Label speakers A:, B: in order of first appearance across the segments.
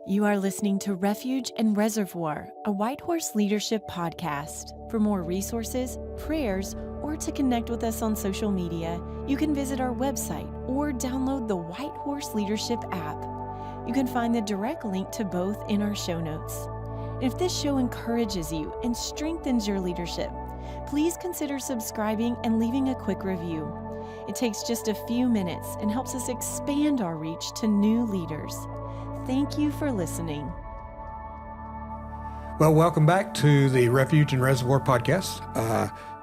A: You are listening to Refuge and Reservoir, a White Horse Leadership podcast. For more resources, prayers, or to connect with us on social media, you can visit our website or download the White Horse Leadership app. You can find the direct link to both in our show notes. If this show encourages you and strengthens your leadership, please consider subscribing and leaving a quick review. It takes just a few minutes and helps us expand our reach to new leaders. Thank you for listening.
B: Well, welcome back to the Refuge and Reservoir podcast,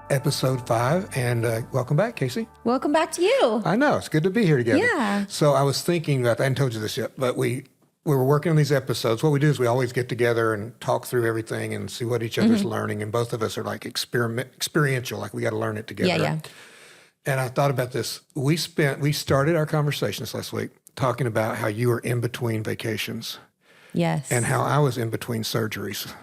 B: episode 5. And welcome back, Casey.
C: Welcome back to you.
B: I know. It's good to be here together.
C: Yeah.
B: So I was thinking about, I hadn't told you this yet, but we were working on these episodes. What we do is we always get together and talk through everything and see what each other's learning. And both of us are like experiential, like we got to learn it together.
C: Yeah.
B: And I thought about this. We started our conversations last week talking about how you were in between vacations.
C: Yes.
B: And how I was in between surgeries.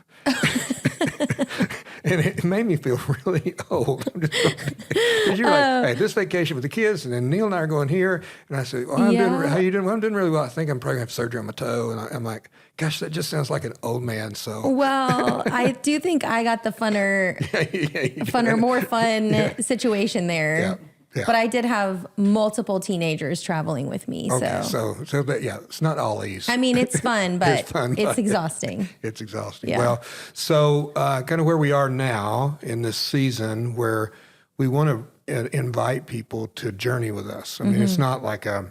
B: And it made me feel really old. Because you're like, hey, this vacation with the kids, and then Neil and I are going here. And I said, well, how you doing? Well, I'm doing really well. I think I'm probably going to have surgery on my toe. And I'm like, gosh, that just sounds like an old man. So
C: well, I do think I got the more fun situation there.
B: Yeah. Yeah.
C: But I did have multiple teenagers traveling with me.
B: Okay, so it's not all ease.
C: I mean, it's fun, but it's exhausting.
B: It's exhausting.
C: Yeah.
B: Well, so kind of where we are now in this season where we want to invite people to journey with us. I mean, it's not like I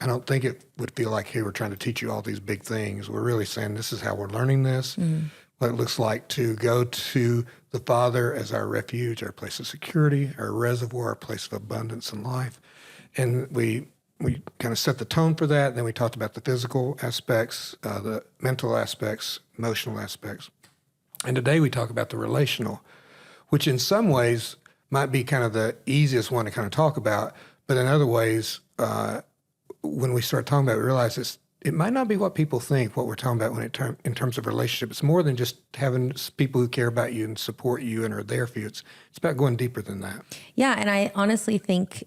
B: don't think it would feel like, hey, we're trying to teach you all these big things. We're really saying this is how we're learning this, what it looks like to go to the Father as our refuge, our place of security, our reservoir, our place of abundance and life. And we kind of set the tone for that. Then we talked about the physical aspects, the mental aspects, emotional aspects. And today we talk about the relational, which in some ways might be kind of the easiest one to kind of talk about. But in other ways, when we start talking about it, we realize it might not be what people think, what we're talking about in terms of relationship. It's more than just having people who care about you and support you and are there for you. It's about going deeper than that.
C: Yeah, and I honestly think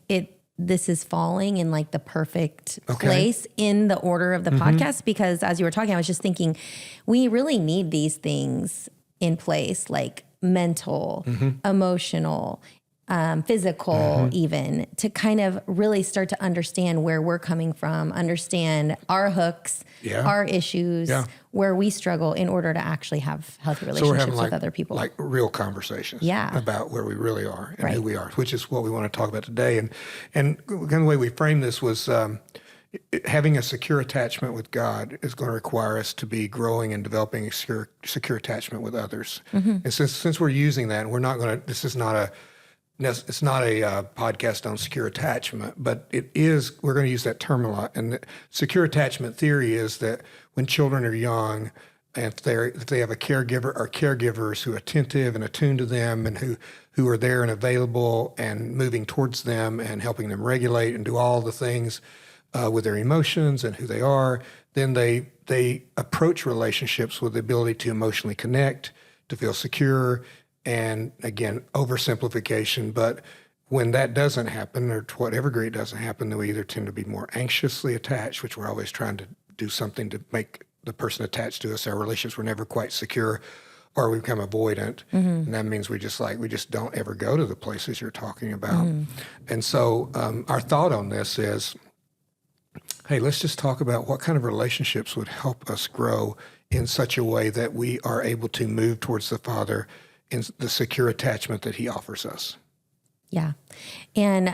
C: this is falling in like the perfect place in the order of the podcast, because as you were talking, I was just thinking we really need these things in place, like mental, emotional, physical, even, to kind of really start to understand where we're coming from, understand our hooks, our issues, where we struggle in order to actually have healthy relationships with other people.
B: Like real conversations about where we really are and who we are, which is what we want to talk about today. And kind of the way we framed this was having a secure attachment with God is going to require us to be growing and developing a secure attachment with others. And since we're using that, and we're not going to, it's not a podcast on secure attachment, but it is, we're going to use that term a lot. And the secure attachment theory is that when children are young, and if they have a caregiver or caregivers who are attentive and attuned to them and who are there and available and moving towards them and helping them regulate and do all the things with their emotions and who they are, then they approach relationships with the ability to emotionally connect, to feel secure. And again, oversimplification, but when that doesn't happen, or to whatever degree it doesn't happen, then we either tend to be more anxiously attached, which we're always trying to do something to make the person attached to us. Our relationships were never quite secure, or we become avoidant. And that means we just don't ever go to the places you're talking about. And so our thought on this is, hey, let's just talk about what kind of relationships would help us grow in such a way that we are able to move towards the Father in the secure attachment that he offers us.
C: Yeah. And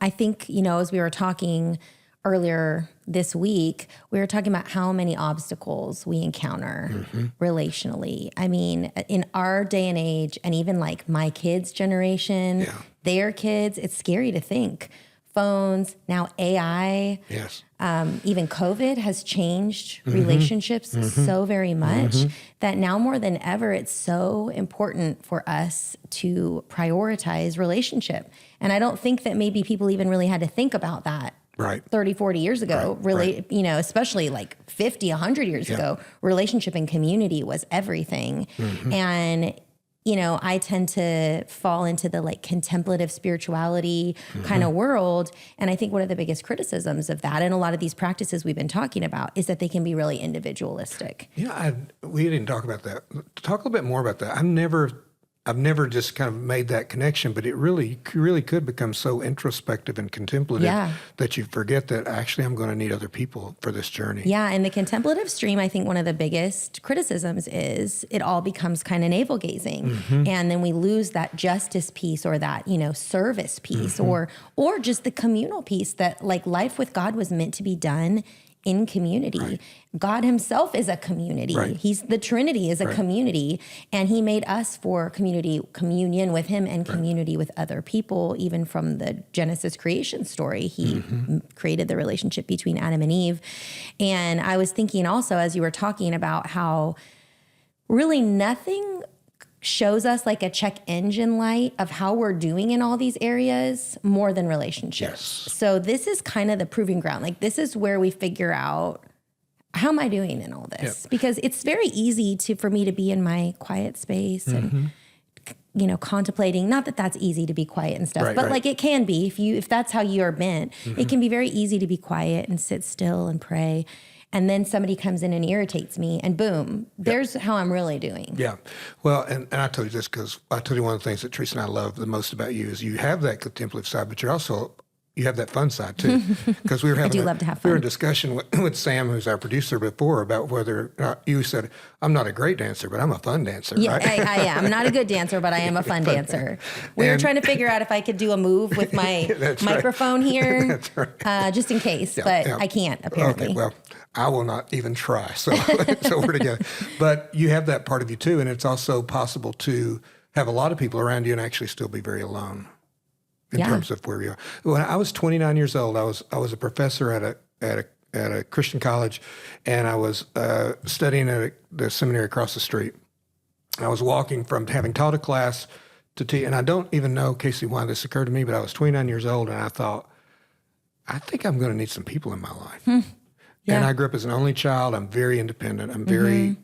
C: I think, as we were talking earlier this week, we were talking about how many obstacles we encounter relationally. I mean, in our day and age, and even like my kids' generation, their kids, it's scary to think. Phones, now AI.
B: Yes.
C: Even COVID has changed relationships so very much that now more than ever, it's so important for us to prioritize relationship. And I don't think that maybe people even really had to think about that 30, 40 years ago, especially like 50, 100 years ago, relationship and community was everything. And I tend to fall into the like contemplative spirituality kind of world. And I think one of the biggest criticisms of that and a lot of these practices we've been talking about is that they can be really individualistic.
B: Yeah, we didn't talk about that. Talk a little bit more about that. I've never just kind of made that connection, but it really could become so introspective and contemplative that you forget that actually I'm going to need other people for this journey.
C: Yeah, and the contemplative stream, I think one of the biggest criticisms is it all becomes kind of navel gazing, and then we lose that justice piece or that service piece or just the communal piece that like life with God was meant to be done in community. Right. God himself is a community. Right. The Trinity is a community, and he made us for communion with him and community with other people. Even from the Genesis creation story, he created the relationship between Adam and Eve. And I was thinking also, as you were talking about how really nothing shows us like a check engine light of how we're doing in all these areas more than relationships. Yes. So this is kind of the proving ground. Like this is where we figure out, how am I doing in all this? Yep. Because it's very easy for me to be in my quiet space and contemplating. Not that that's easy to be quiet and stuff, but like it can be if that's how you are bent. It can be very easy to be quiet and sit still and pray. And then somebody comes in and irritates me, and boom, there's how I'm really doing. Yeah.
B: Well, and I told you this because I told you one of the things that Teresa and I love the most about you is you have that contemplative side, but you have that fun side too. Because we were having
C: love to have fun.
B: We were in discussion with Sam, who's our producer before, about whether you said, I'm not a great dancer, but I'm a fun dancer.
C: Yeah,
B: right?
C: I am. I'm not a good dancer, but I am a fun dancer. We were trying to figure out if I could do a move with my microphone here, that's right. Just in case, but I can't apparently.
B: Okay, well, I will not even try. So we're together. But you have that part of you too, and it's also possible to have a lot of people around you and actually still be very alone. In terms of where we are. When I was 29 years old, I was a professor at a Christian college, and I was studying at the seminary across the street. I was walking from having taught a class to teach, and I don't even know, Casey, why this occurred to me, but I was 29 years old, and I thought, I think I'm going to need some people in my life. And I grew up as an only child. I'm very independent. I'm very,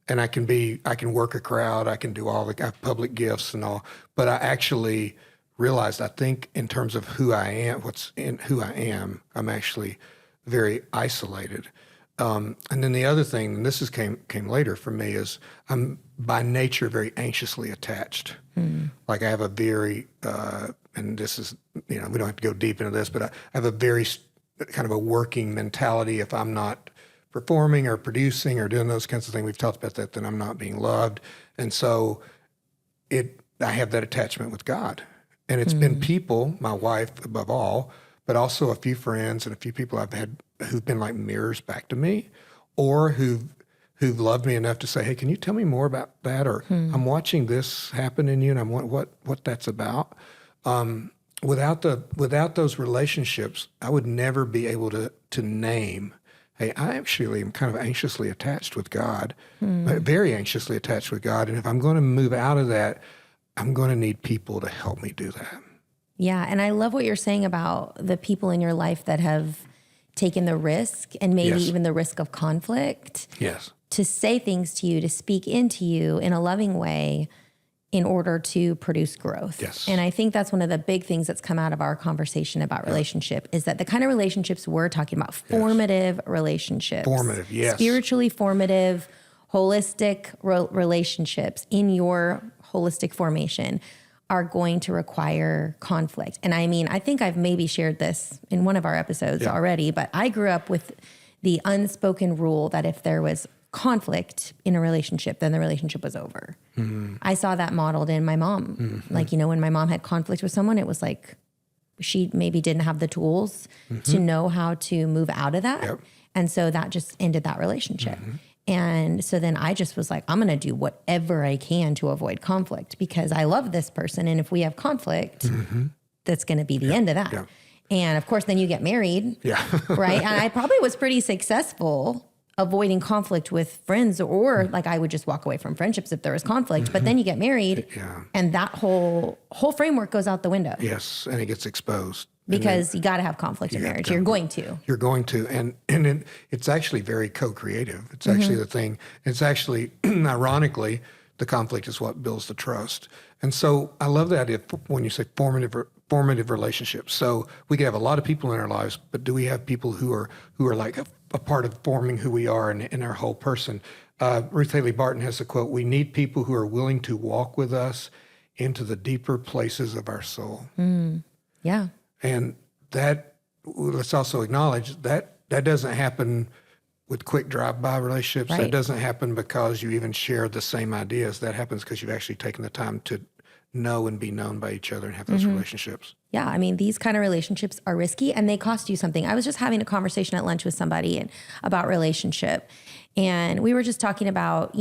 B: and I can work a crowd. I can do I have public gifts and all, but I actually realized, I think in terms of who I am, I'm actually very isolated. And then the other thing, and this came later for me, is I'm by nature very anxiously attached. Like I have a very, and this is, we don't have to go deep into this, but I have a very kind of a working mentality. If I'm not performing or producing or doing those kinds of things, we've talked about that, then I'm not being loved. And so I have that attachment with God. And it's been people, my wife above all, but also a few friends and a few people I've had who've been like mirrors back to me, or who've loved me enough to say, hey, can you tell me more about that? Or I'm watching this happen in you and I want what that's about. Without those relationships, I would never be able to name, hey, I actually am kind of anxiously attached with God, very anxiously attached with God. And if I'm going to move out of that, I'm going to need people to help me do that.
C: Yeah, and I love what you're saying about the people in your life that have taken the risk and maybe even the risk of conflict.
B: Yes.
C: To say things to you, to speak into you in a loving way in order to produce growth.
B: Yes.
C: And I think that's one of the big things that's come out of our conversation about relationship is that the kind of relationships we're talking about, formative relationships.
B: Formative, yes.
C: Spiritually formative, holistic relationships in your holistic formation are going to require conflict. And I mean, I think I've maybe shared this in one of our episodes already, but I grew up with the unspoken rule that if there was conflict in a relationship, then the relationship was over. I saw that modeled in my mom. Like, when my mom had conflict with someone, it was like she maybe didn't have the tools to know how to move out of that. And so that just ended that relationship. And so then I just was like, I'm going to do whatever I can to avoid conflict because I love this person. And if we have conflict, that's going to be the end of that. And of course, then you get married, right? And I probably was pretty successful avoiding conflict with friends, or like I would just walk away from friendships if there was conflict. But then you get married, and that whole framework goes out the window.
B: Yes, and it gets exposed.
C: Because you got to have conflict in marriage. You're going to.
B: You're going to. And it's actually very co-creative. It's actually the thing. It's actually, ironically, the conflict is what builds the trust. And so I love the idea when you say formative relationships. So we can have a lot of people in our lives, but do we have people who are like a part of forming who we are in our whole person? Ruth Haley Barton has a quote: "We need people who are willing to walk with us into the deeper places of our soul."
C: Yeah.
B: And that, let's also acknowledge that doesn't happen with quick drive-by relationships.
C: Right.
B: That doesn't happen because you even share the same ideas. That happens because you've actually taken the time to know and be known by each other and have those relationships.
C: Yeah, I mean, these kind of relationships are risky and they cost you something. I was just having a conversation at lunch with somebody about relationship. And we were just talking about,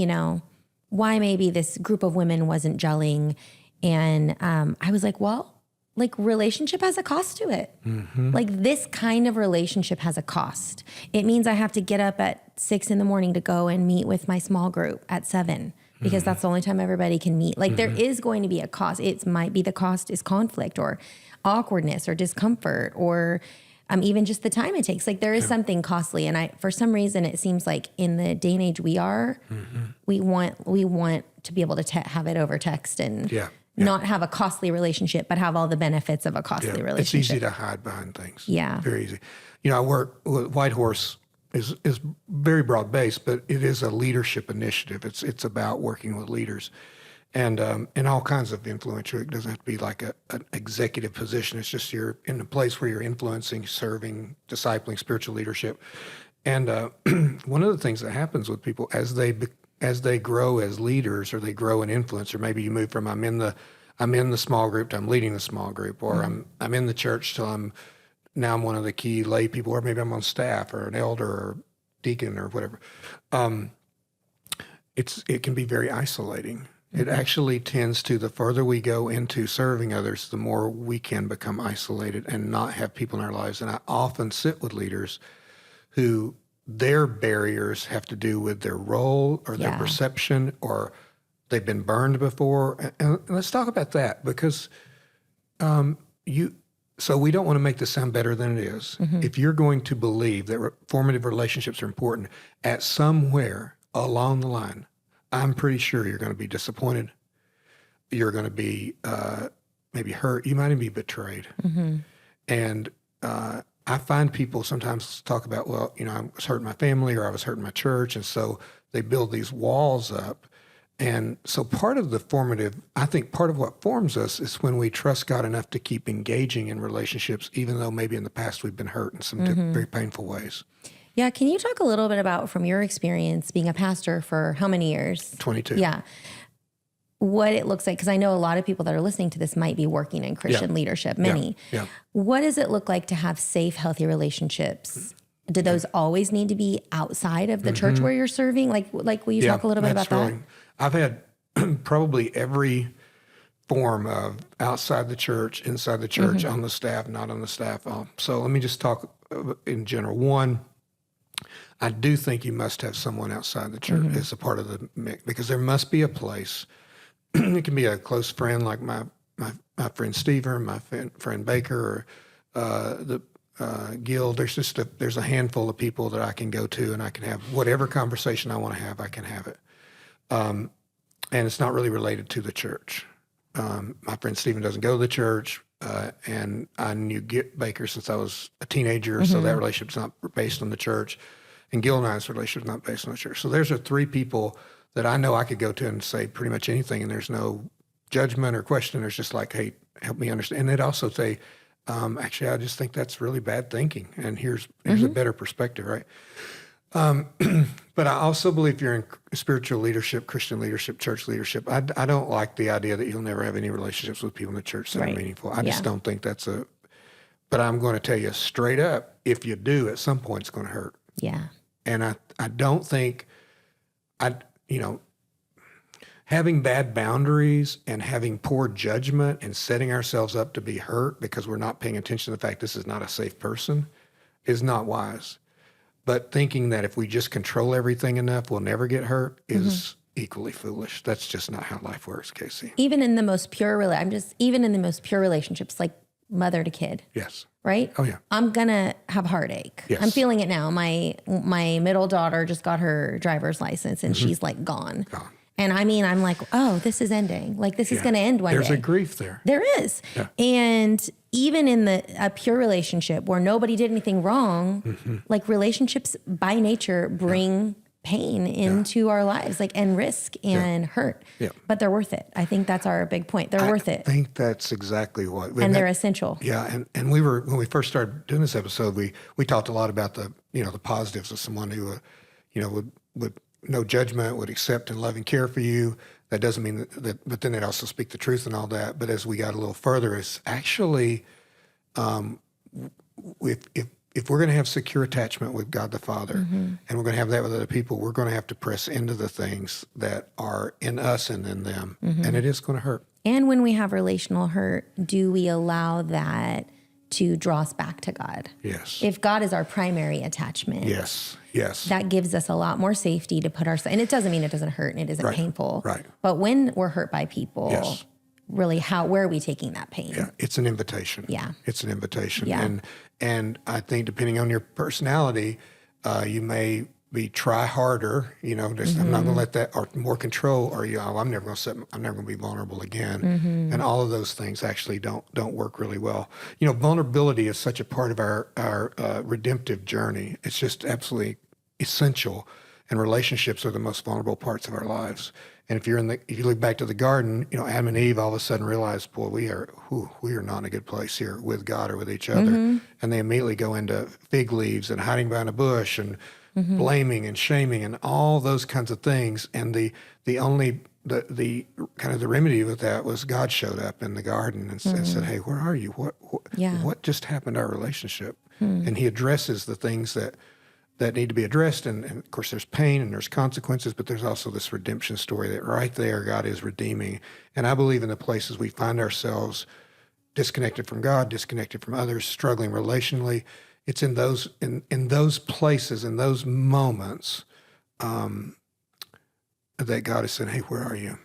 C: why maybe this group of women wasn't gelling. And I was like, well, like relationship has a cost to it. Like this kind of relationship has a cost. It means I have to get up at 6 a.m. to go and meet with my small group at 7 because that's the only time everybody can meet. Like there is going to be a cost. It might be the cost is conflict or awkwardness or discomfort or even just the time it takes. Like there is something costly. And for some reason, it seems like in the day and age we are, we want to be able to have it over text and not have a costly relationship, but have all the benefits of a costly relationship.
B: It's easy to hide behind things.
C: Yeah.
B: Very easy. I work with White Horse is very broad based, but it is a leadership initiative. It's about working with leaders and all kinds of influential. It doesn't have to be like an executive position. It's just you're in a place where you're influencing, serving, discipling, spiritual leadership. And one of the things that happens with people as they grow as leaders or they grow in influence, or maybe you move from I'm in the small group to I'm leading the small group, or I'm in the church till I'm one of the key lay people, or maybe I'm on staff or an elder or deacon or whatever. It can be very isolating. It actually tends to, the further we go into serving others, the more we can become isolated and not have people in our lives. And I often sit with leaders who their barriers have to do with their role or their perception, or they've been burned before. And let's talk about that because so we don't want to make this sound better than it is. If you're going to believe that formative relationships are important, at somewhere along the line, I'm pretty sure you're going to be disappointed. You're going to be maybe hurt. You might even be betrayed. And I find people sometimes talk about, well, I was hurting my family or I was hurting my church. And so they build these walls up. And so part of what forms us is when we trust God enough to keep engaging in relationships, even though maybe in the past we've been hurt in some very painful ways.
C: Yeah. Can you talk a little bit about, from your experience being a pastor for how many years?
B: 22.
C: Yeah. What it looks like, because I know a lot of people that are listening to this might be working in Christian leadership, many.
B: Yeah.
C: What does it look like to have safe, healthy relationships? Do those always need to be outside of the church where you're serving? Like, will you talk a little bit about that?
B: I've had probably every form of outside the church, inside the church, on the staff, not on the staff. So let me just talk in general. One, I do think you must have someone outside the church as a part of the mix, because there must be a place. It can be a close friend like my friend Steve or my friend Baker or Gil. There's a handful of people that I can go to and I can have whatever conversation I want to have. I can have it, and it's not really related to the church. My friend Stephen doesn't go to the church, and I knew Baker since I was a teenager, so that relationship's not based on the church. And Gil and I's relationship's not based on the church. So there's 3 people that I know I could go to and say pretty much anything, and there's no judgment or question. There's just like, hey, help me understand. And they'd also say, actually, I just think that's really bad thinking, and here's a better perspective, right? But I also believe you're in spiritual leadership, Christian leadership, church leadership. I don't like the idea that you'll never have any relationships with people in the church that are meaningful. I just don't think that's but I'm going to tell you straight up, if you do, at some point it's going to hurt.
C: Yeah.
B: And I don't think, having bad boundaries and having poor judgment and setting ourselves up to be hurt because we're not paying attention to the fact this is not a safe person is not wise. But thinking that if we just control everything enough, we'll never get hurt is equally foolish. That's just not how life works, Casey.
C: Even in the most pure, even in the most pure relationships, like mother to kid.
B: Yes.
C: Right?
B: Oh, yeah.
C: I'm going to have heartache.
B: Yes.
C: I'm feeling it now. My middle daughter just got her driver's license and she's like gone. And I mean, I'm like, oh, this is ending. Like, this is going to end one day.
B: There's a grief there.
C: There is. Yeah. And even in a pure relationship where nobody did anything wrong, like relationships by nature bring pain into our lives, like, and risk and hurt. Yeah. But they're worth it. I think that's our big point. They're worth it.
B: I think that's exactly what.
C: And they're essential.
B: Yeah. And when we first started doing this episode, we talked a lot about the positives of someone who, would no judgment, would accept and love and care for you. That doesn't mean that, but then they'd also speak the truth and all that. But as we got a little further, it's actually, if we're going to have secure attachment with God the Father, and we're going to have that with other people, we're going to have to press into the things that are in us and in them. And it is going to hurt.
C: And when we have relational hurt, do we allow that to draw us back to God?
B: Yes.
C: If God is our primary attachment.
B: Yes.
C: That gives us a lot more safety to put ourselves, and it doesn't mean it doesn't hurt and it isn't painful.
B: Right.
C: But when we're hurt by people, really, where are we taking that pain?
B: Yeah, it's an invitation.
C: Yeah.
B: It's an invitation.
C: Yeah.
B: And I think depending on your personality, you may be try harder, I'm not going to let that, or more control, or I'm never going to be vulnerable again. And all of those things actually don't work really well. Vulnerability is such a part of our redemptive journey. It's just absolutely essential. And relationships are the most vulnerable parts of our lives. And if you look back to the garden, Adam and Eve all of a sudden realized, boy, we are not in a good place here with God or with each other. And they immediately go into fig leaves and hiding behind a bush and blaming and shaming and all those kinds of things. And the kind of the remedy with that was God showed up in the garden and said, hey, where are you? What just happened to our relationship? And he addresses the things that need to be addressed. And of course, there's pain and there's consequences, but there's also this redemption story that right there God is redeeming. And I believe in the places we find ourselves disconnected from God, disconnected from others, struggling relationally, it's in those places, in those moments that God is saying, hey, where are you?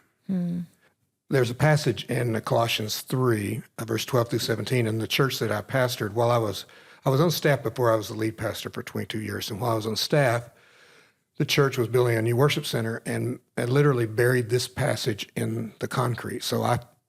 B: There's a passage in Colossians 3, verse 12 through 17, in the church that I pastored while I was on staff before I was the lead pastor for 22 years. And while I was on staff, the church was building a new worship center and I literally buried this passage in the concrete. So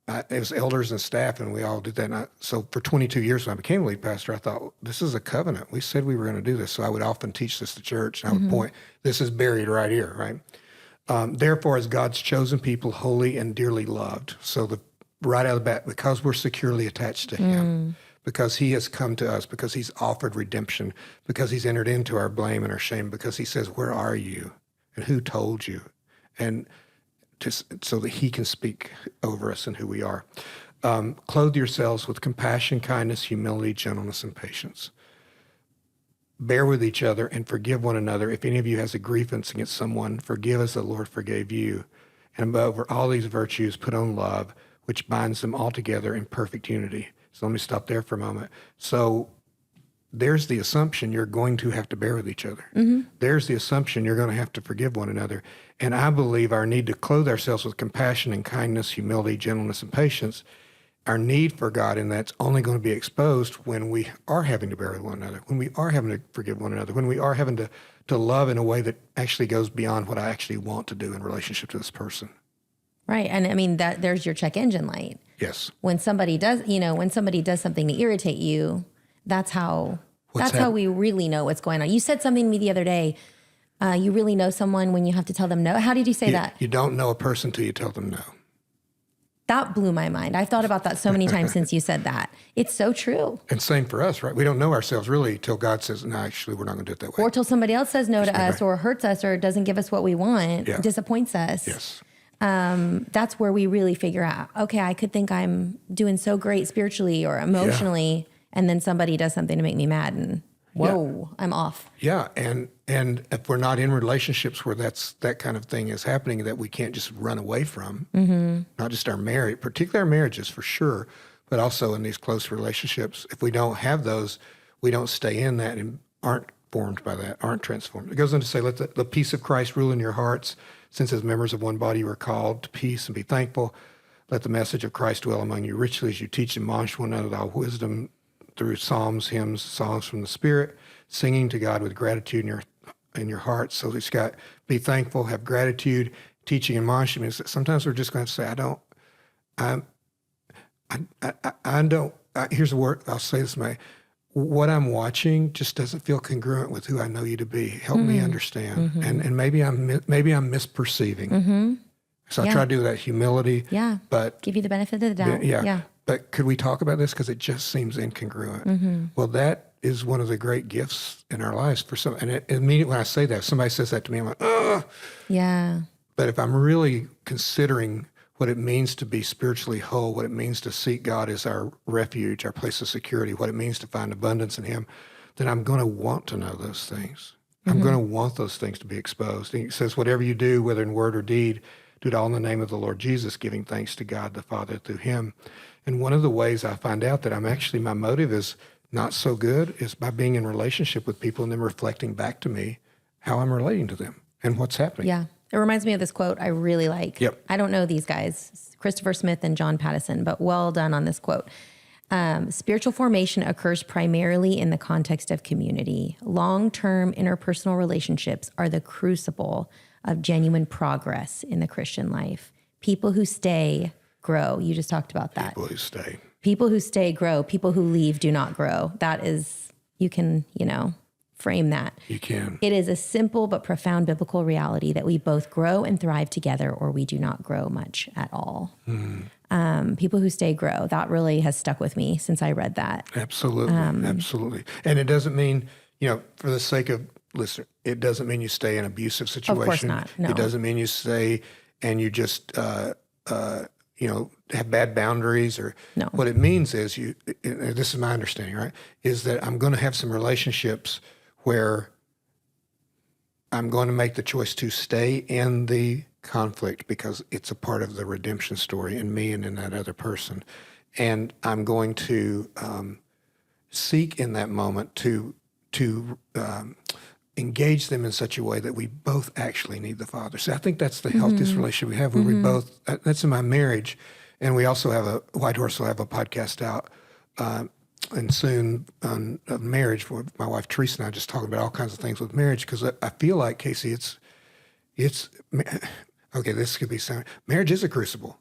B: it was elders and staff and we all did that. So for 22 years when I became lead pastor, I thought, this is a covenant. We said we were going to do this. So I would often teach this to church and I would point, this is buried right here, right? Therefore, as God's chosen people, holy and dearly loved. So right out of the bat, because we're securely attached to him, because he has come to us, because he's offered redemption, because he's entered into our blame and our shame, because he says, where are you? And who told you? And so that he can speak over us and who we are. Clothe yourselves with compassion, kindness, humility, gentleness, and patience. Bear with each other and forgive one another. If any of you has a grievance against someone, forgive as the Lord forgave you. And above all these virtues, put on love, which binds them all together in perfect unity. So let me stop there for a moment. So there's the assumption you're going to have to bear with each other. There's the assumption you're going to have to forgive one another. And I believe our need to clothe ourselves with compassion and kindness, humility, gentleness, and patience, our need for God in that's only going to be exposed when we are having to bear with one another, when we are having to forgive one another, when we are having to love in a way that actually goes beyond what I actually want to do in relationship to this person.
C: Right. And I mean, there's your check engine light.
B: Yes.
C: When somebody does something to irritate you, that's how we really know what's going on. You said something to me the other day. You really know someone when you have to tell them no. How did you say that?
B: You don't know a person till you tell them no.
C: That blew my mind. I've thought about that so many times since you said that. It's so true.
B: And same for us, right? We don't know ourselves really till God says, no, actually, we're not going to do it that way.
C: Or till somebody else says no to us or hurts us or doesn't give us what we want, disappoints us.
B: Yes.
C: That's where we really figure out, okay, I could think I'm doing so great spiritually or emotionally, and then somebody does something to make me mad and whoa, I'm off.
B: Yeah. And if we're not in relationships where that kind of thing is happening that we can't just run away from, not just our marriage, particularly our marriages for sure, but also in these close relationships, if we don't have those, we don't stay in that and aren't formed by that, aren't transformed. It goes on to say, let the peace of Christ rule in your hearts, since as members of one body you are called to peace and be thankful. Let the message of Christ dwell among you richly as you teach and admonish one another with all wisdom through psalms, hymns, songs from the Spirit, singing to God with gratitude in your hearts. So it's got be thankful, have gratitude, teaching and admonishing is that sometimes we're just going to say, here's the word, I'll say this, what I'm watching just doesn't feel congruent with who I know you to be. Help me understand. And maybe I'm misperceiving. So I try to do that humility.
C: Yeah.
B: But
C: give you the benefit of the doubt.
B: Yeah. But could we talk about this? Because it just seems incongruent. Well, that is one of the great gifts in our lives for some. And immediately when I say that, if somebody says that to me, I'm like, ugh.
C: Yeah.
B: But if I'm really considering what it means to be spiritually whole, what it means to seek God as our refuge, our place of security, what it means to find abundance in Him, then I'm going to want to know those things. I'm going to want those things to be exposed. And He says, whatever you do, whether in word or deed, do it all in the name of the Lord Jesus, giving thanks to God the Father through Him. And one of the ways I find out that my motive is not so good is by being in relationship with people and them reflecting back to me how I'm relating to them and what's happening.
C: Yeah. It reminds me of this quote I really like.
B: Yep.
C: I don't know these guys, Christopher Smith and John Pattison, but well done on this quote. Spiritual formation occurs primarily in the context of community. Long-term interpersonal relationships are the crucible of genuine progress in the Christian life. People who stay grow. You just talked about that.
B: People who stay.
C: People who stay grow. People who leave do not grow. That is, you can, frame that.
B: You can.
C: It is a simple but profound biblical reality that we both grow and thrive together, or we do not grow much at all. People who stay grow. That really has stuck with me since I read that.
B: Absolutely. Absolutely. And it doesn't mean, for the sake of listener, it doesn't mean you stay in an abusive situation.
C: Of course not. No.
B: It doesn't mean you stay and you just, have bad boundaries or
C: no.
B: What it means is this is my understanding, right? Is that I'm going to have some relationships where I'm going to make the choice to stay in the conflict because it's a part of the redemption story in me and in that other person. And I'm going to seek in that moment to engage them in such a way that we both actually need the Father. So I think that's the healthiest relationship we have, where we both, that's in my marriage. And we also have White Horse will have a podcast out and soon on marriage. Where my wife Teresa and I just talking about all kinds of things with marriage, because I feel like, Casey, it's okay, this could be sound. Marriage is a crucible.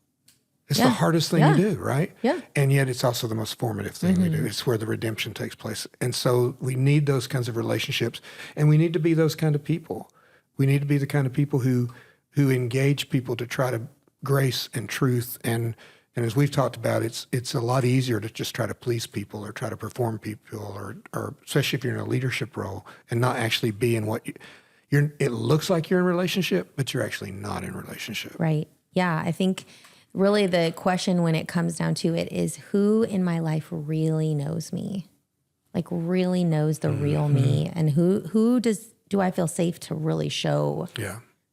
B: It's the hardest thing to do, right?
C: Yeah.
B: And yet it's also the most formative thing we do. It's where the redemption takes place. And so we need those kinds of relationships, and we need to be those kind of people. We need to be the kind of people who engage people to try to grace and truth. And as we've talked about, it's a lot easier to just try to please people or try to perform people or especially if you're in a leadership role and not actually be in what you're. It looks like you're in a relationship, but you're actually not in a relationship.
C: Right. Yeah. I think really the question when it comes down to it is, who in my life really knows me? Like really knows the real me, and who do I feel safe to really show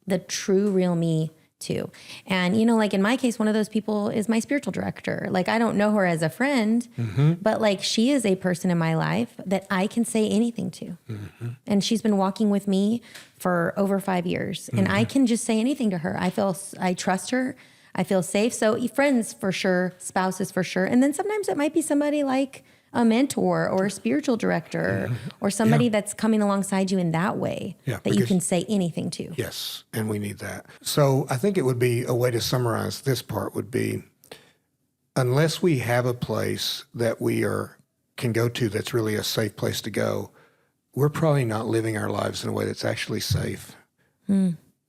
C: the true real me to? And, like in my case, one of those people is my spiritual director. Like I don't know her as a friend, but like she is a person in my life that I can say anything to. And she's been walking with me for over 5 years, and I can just say anything to her. I trust her. I feel safe. So friends for sure, spouses for sure. And then sometimes it might be somebody like a mentor or a spiritual director or somebody that's coming alongside you in that way that you can say anything to.
B: Yes, and we need that. So I think it would be a way to summarize this part would be, unless we have a place that we can go to that's really a safe place to go, we're probably not living our lives in a way that's actually safe.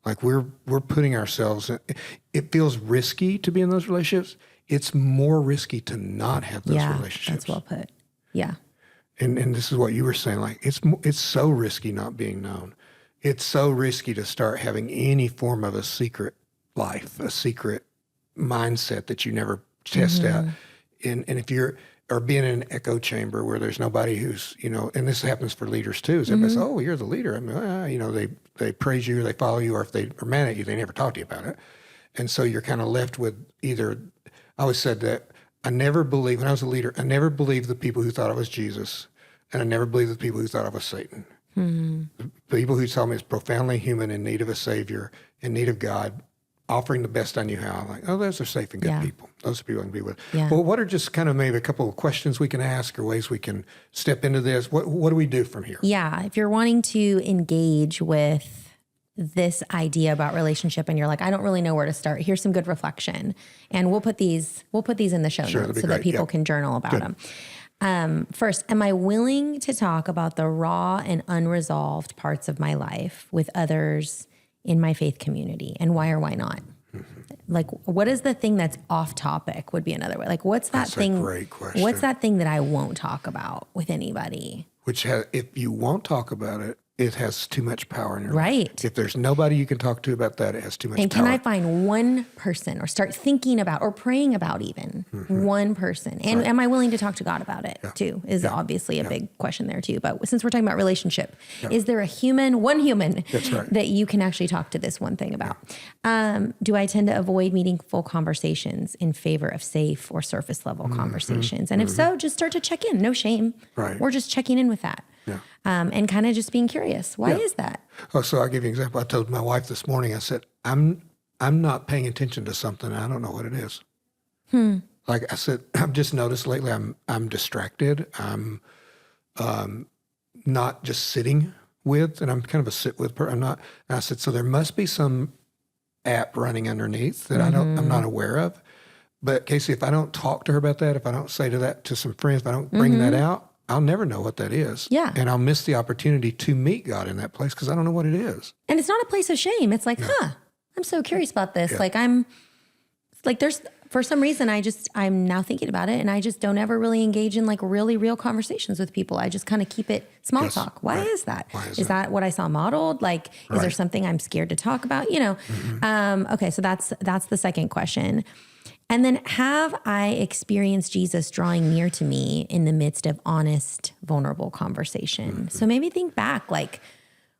B: Like we're putting ourselves in, it feels risky to be in those relationships. It's more risky to not have those relationships.
C: That's well put. Yeah.
B: And this is what you were saying, like it's so risky not being known. It's so risky to start having any form of a secret life, a secret mindset that you never test out. And if you're, or being in an echo chamber where there's nobody who's, and this happens for leaders too, is everybody says, oh, you're the leader. I mean, they praise you, or they follow you, or if they are mad at you, they never talk to you about it. And so you're kind of left with either, I always said that I never believed, when I was a leader, I never believed the people who thought I was Jesus, and I never believed the people who thought I was Satan. The people who told me I was profoundly human, in need of a Savior, in need of God, offering the best I knew how. I'm like, oh, those are safe and good people. Those are people I can be with. Well, what are just kind of maybe a couple of questions we can ask or ways we can step into this? What do we do from here?
C: Yeah. If you're wanting to engage with this idea about relationship and you're like, I don't really know where to start, here's some good reflection. And we'll put these in the show notes so that people can journal about them. First, am I willing to talk about the raw and unresolved parts of my life with others in my faith community? And why or why not? Like, what is the thing that's off topic would be another way. Like, what's that thing?
B: Great question.
C: What's that thing that I won't talk about with anybody?
B: Which if you won't talk about it, it has too much power in your
C: life.
B: If there's nobody you can talk to about that, it has too much power.
C: And can I find one person or start thinking about or praying about even one person? And am I willing to talk to God about it too? Is obviously a big question there too. But since we're talking about relationship, is there one human that you can actually talk to this one thing about? Do I tend to avoid meaningful conversations in favor of safe or surface level conversations? And if so, just start to check in. No shame. We're just checking in with that. And kind of just being curious. Why is that?
B: Oh, so I'll give you an example. I told my wife this morning, I said, I'm not paying attention to something. I don't know what it is. Like I said, I've just noticed lately I'm distracted. I'm not just sitting with, and I'm kind of a sit with person. I'm not. And I said, so there must be some app running underneath that I'm not aware of. But Casey, if I don't talk to her about that, if I don't say that to some friends, if I don't bring that out, I'll never know what that is.
C: Yeah.
B: And I'll miss the opportunity to meet God in that place because I don't know what it is.
C: And it's not a place of shame. It's like, I'm so curious about this. Like there's, for some reason, I'm now thinking about it and I just don't ever really engage in like really real conversations with people. I just kind of keep it small talk. Why is that? Is that what I saw modeled? Like, is there something I'm scared to talk about? You know? Okay. So that's the second question. And then have I experienced Jesus drawing near to me in the midst of honest, vulnerable conversation? So maybe think back, like,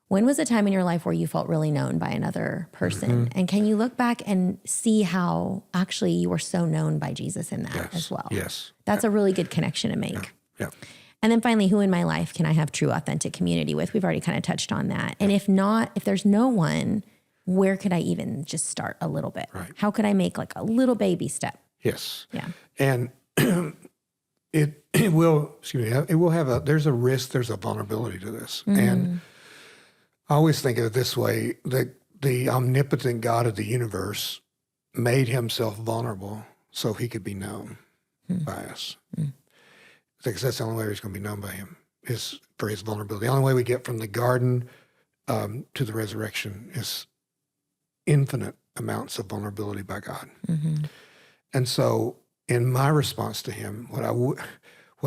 C: when was a time in your life where you felt really known by another person? And can you look back and see how actually you were so known by Jesus in that as well?
B: Yes.
C: That's a really good connection to make.
B: Yeah.
C: And then finally, who in my life can I have true, authentic community with? We've already kind of touched on that. And if not, if there's no one, where could I even just start a little bit? How could I make like a little baby step?
B: Yes.
C: Yeah.
B: And it will have there's a risk, there's a vulnerability to this. And I always think of it this way, that the omnipotent God of the universe made himself vulnerable so he could be known by us. Because that's the only way he's going to be known by him, is for his vulnerability. The only way we get from the garden to the resurrection is infinite amounts of vulnerability by God. And so in my response to him, what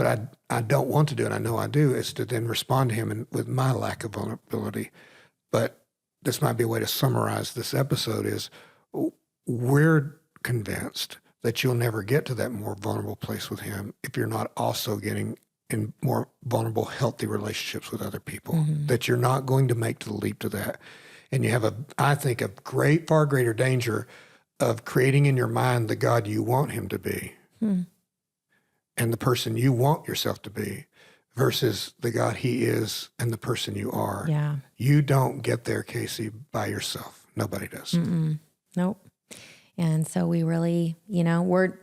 B: I don't want to do, and I know I do, is to then respond to him with my lack of vulnerability. But this might be a way to summarize this episode is we're convinced that you'll never get to that more vulnerable place with him if you're not also getting in more vulnerable, healthy relationships with other people, that you're not going to make the leap to that. And you have I think, a far greater danger of creating in your mind the God you want him to be and the person you want yourself to be versus the God he is and the person you are.
C: Yeah.
B: You don't get there, Casey, by yourself. Nobody does.
C: Nope. And so we really, we're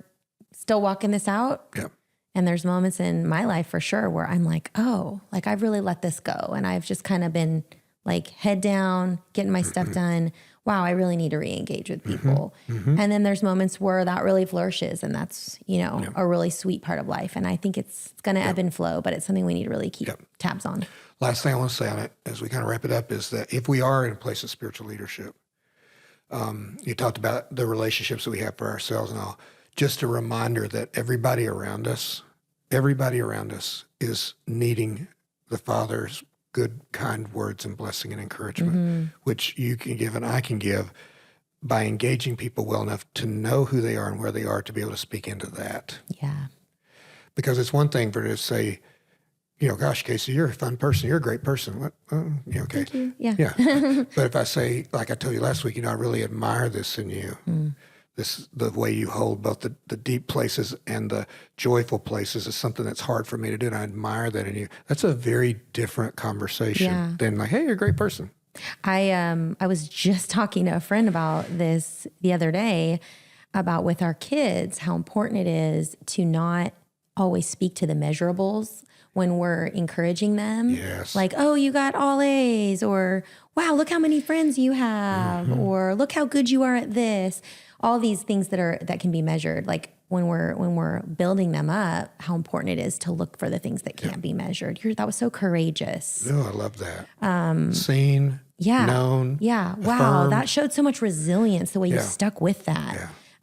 C: still walking this out.
B: Yeah.
C: And there's moments in my life for sure where I'm like, oh, like I've really let this go. And I've just kind of been like head down, getting my stuff done. Wow, I really need to re-engage with people. And then there's moments where that really flourishes and that's, a really sweet part of life. And I think it's going to ebb and flow, but it's something we need to really keep tabs on.
B: Last thing I want to say on it as we kind of wrap it up is that if we are in a place of spiritual leadership, you talked about the relationships that we have for ourselves and all, just a reminder that everybody around us is needing the Father's good, kind words and blessing and encouragement, which you can give and I can give by engaging people well enough to know who they are and where they are to be able to speak into that.
C: Yeah.
B: Because it's one thing for it to say, gosh, Casey, you're a fun person. You're a great person. What? Okay.
C: Thank you. Yeah.
B: Yeah. But if I say, like I told you last week, I really admire this in you. The way you hold both the deep places and the joyful places is something that's hard for me to do. And I admire that in you. That's a very different conversation than like, hey, you're a great person.
C: I was just talking to a friend about this the other day about with our kids, how important it is to not always speak to the measurables when we're encouraging them.
B: Yes.
C: Like, oh, you got all A's, or wow, look how many friends you have, or look how good you are at this. All these things that can be measured. Like when we're building them up, how important it is to look for the things that can't be measured. That was so courageous.
B: Oh, I love that. Seen, known.
C: Yeah. Wow.
B: Affirmed.
C: That showed so much resilience, the way you stuck with that.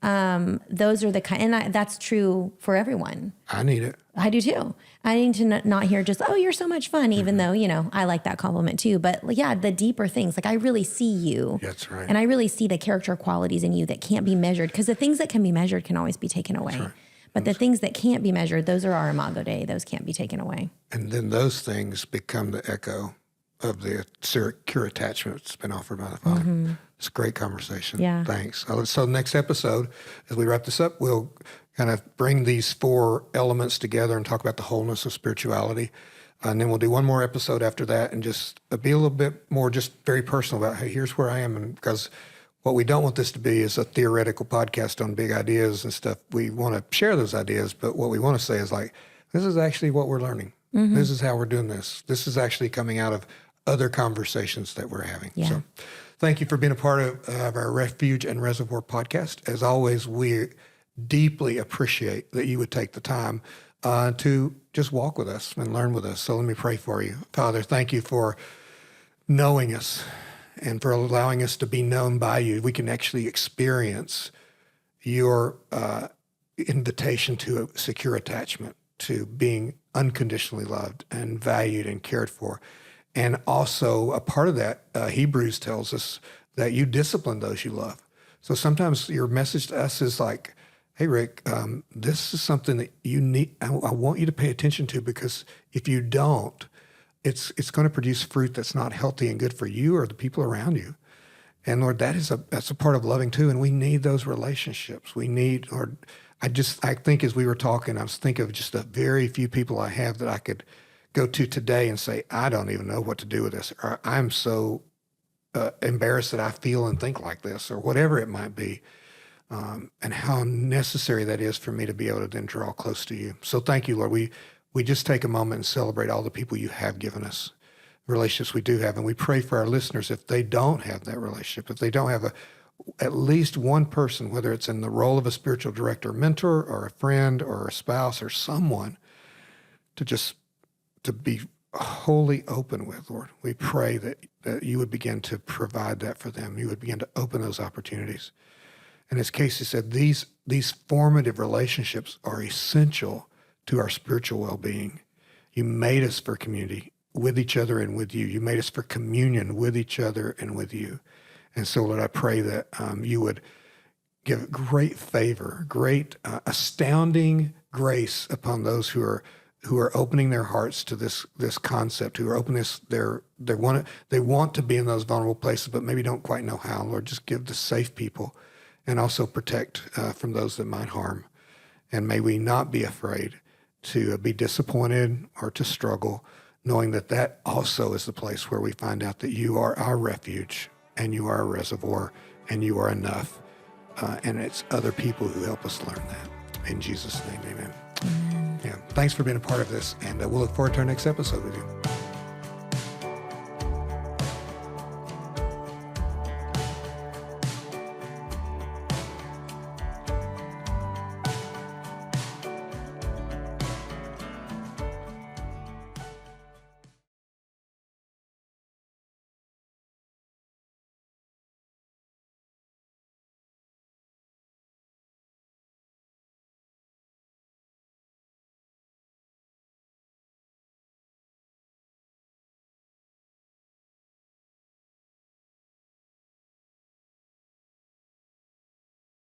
B: Yeah.
C: Those are the kind, and that's true for everyone.
B: I need it.
C: I do too. I need to not hear just, oh, you're so much fun, even though, I like that compliment too. But yeah, the deeper things, like I really see you.
B: That's right.
C: And I really see the character qualities in you that can't be measured, because the things that can be measured can always be taken away.
B: That's right.
C: But the things that can't be measured, those are our imago Dei. Those can't be taken away.
B: And then those things become the echo of the secure attachment that's been offered by the Father. It's a great conversation.
C: Yeah.
B: Thanks. So next episode, as we wrap this up, we'll kind of bring these 4 elements together and talk about the wholeness of spirituality. And then we'll do one more episode after that and just be a little bit more just very personal about, hey, here's where I am. And because what we don't want this to be is a theoretical podcast on big ideas and stuff. We want to share those ideas, but what we want to say is like, this is actually what we're learning. This is how we're doing this. This is actually coming out of other conversations that we're having.
C: Yeah.
B: So thank you for being a part of our Refuge and Reservoir podcast. As always, we deeply appreciate that you would take the time to just walk with us and learn with us. So let me pray for you. Father, thank you for knowing us and for allowing us to be known by you. We can actually experience your invitation to a secure attachment, to being unconditionally loved and valued and cared for. And also a part of that, Hebrews tells us that you discipline those you love. So sometimes your message to us is like, hey, Rick, this is something that you need. I want you to pay attention to, because if you don't, it's going to produce fruit that's not healthy and good for you or the people around you. And Lord, that's a part of loving too. And we need those relationships. We need, Lord, I think as we were talking, I was thinking of just a very few people I have that I could go to today and say, I don't even know what to do with this, or I'm so embarrassed that I feel and think like this, or whatever it might be, and how necessary that is for me to be able to then draw close to you. So thank you, Lord. We just take a moment and celebrate all the people you have given us, relationships we do have, and we pray for our listeners if they don't have that relationship, if they don't have at least one person, whether it's in the role of a spiritual director, mentor, or a friend, or a spouse, or someone, to be wholly open with, Lord. We pray that you would begin to provide that for them. You would begin to open those opportunities. And as Casey said, these formative relationships are essential to our spiritual well-being. You made us for community with each other and with you. You made us for communion with each other and with you. And so, Lord, I pray that you would give great favor, great astounding grace upon those who are opening their hearts to this concept, who are opening they want to be in those vulnerable places, but maybe don't quite know how. Lord, just give the safe people, and also protect from those that might harm. And may we not be afraid to be disappointed or to struggle, knowing that also is the place where we find out that you are our refuge, and you are a reservoir, and you are enough. And it's other people who help us learn that. In Jesus' name, amen. Yeah. Thanks for being a part of this, and we'll look forward to our next episode with you.